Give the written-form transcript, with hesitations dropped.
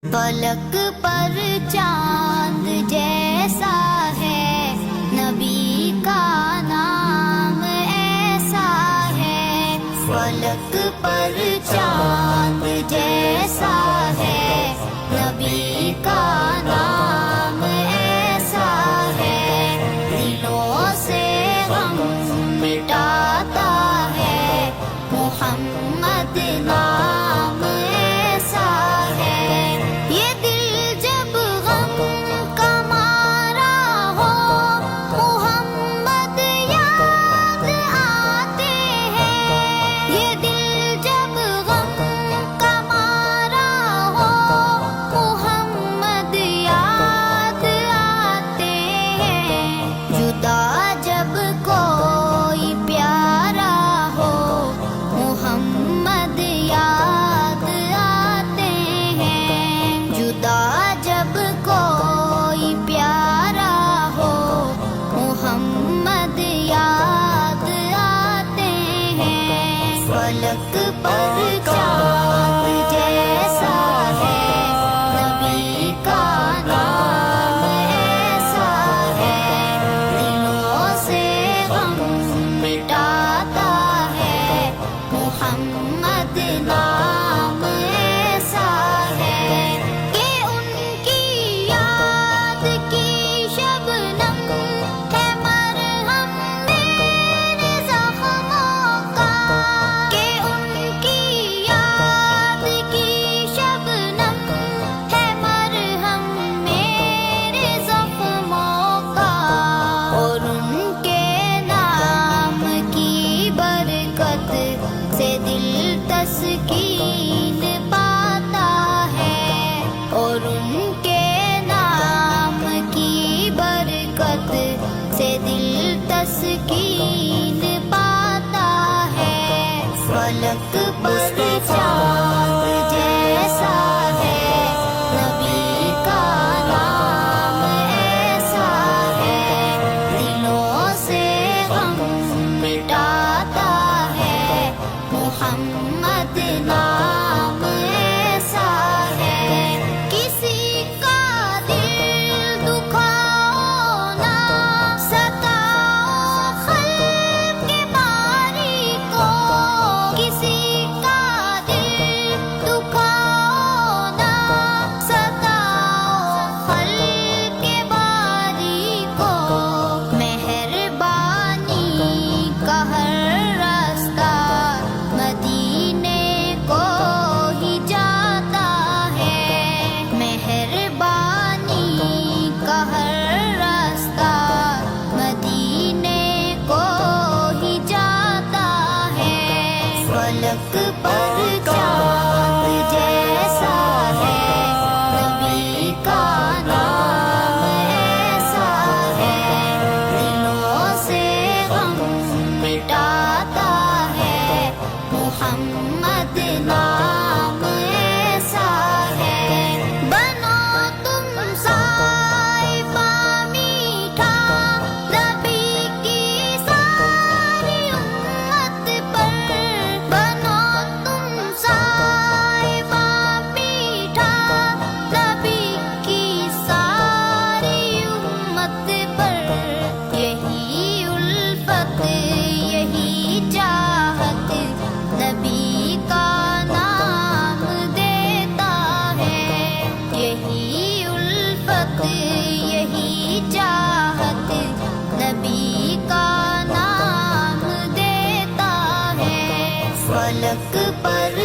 فلک پر چاند جیسا ہے نبی کا نام ایسا ہے، فلک پر چاند جیسا ہے نبی کا نام ایسا ہے، دلوں سے غم مٹاتا ہے محمد نام ایسا ہے، یہ دل جب غم کا مارا ہو محمد یاد آتے ہیں، یہ دل جب غم کا مارا ہو محمد یاد آتے ہیں، جدا جب کوئی پیارا ہو محمد یاد آتے ہیں، جدا جب کوئی پیارا ہو محمد یاد آتے ہیں، فلک پر چاند جیسا ہے نبی کا نام ایسا ہے، دلوں سے غم مٹاتا ہے محمد نام ایسا ہے، کہ ان کی یاد کی شبنم ہے مرہم میرے زخموں کا، کہ ان کی یاد کی شبنم ہے مرہم میرے زخموں کا، اور ان کے نام کی برکت سے دل تسکین پاتا ہے، اور ان کے نام کی برکت سے دل تسکین پاتا ہے، فلک پر چاند جیسا ہے نبی کا نام ایسا ہے، دلوں سے غم مٹاتا ہے محمد نام ایسا ہے، کسی کا دل دکھاؤ نہ ستاؤ خلق کے باری کو، کسی کا دل دکھاؤ نہ ستاؤ خلق کے باری کو، مہربانی کا ہر راستہ مدینے کو ہی جاتا ہے، مہربانی کا ہر راستہ مدینے کو ہی جاتا ہے، فلک پر چاند جیسا ہے نبی کا نام ایسا ہے، دلوں سے غم مٹاتا ہے محمد نام ایسا ہے، بنو تم صائفہ میٹھا نبی کی ساری امت پر، بنو تم صائفہ میٹھا نبی کی ساری امت پر، یہی الفت یہی چاہت نبی کا نام دیتا ہے، یہی الفت یہی چاہت نبی کا نام دیتا ہے، فلک پر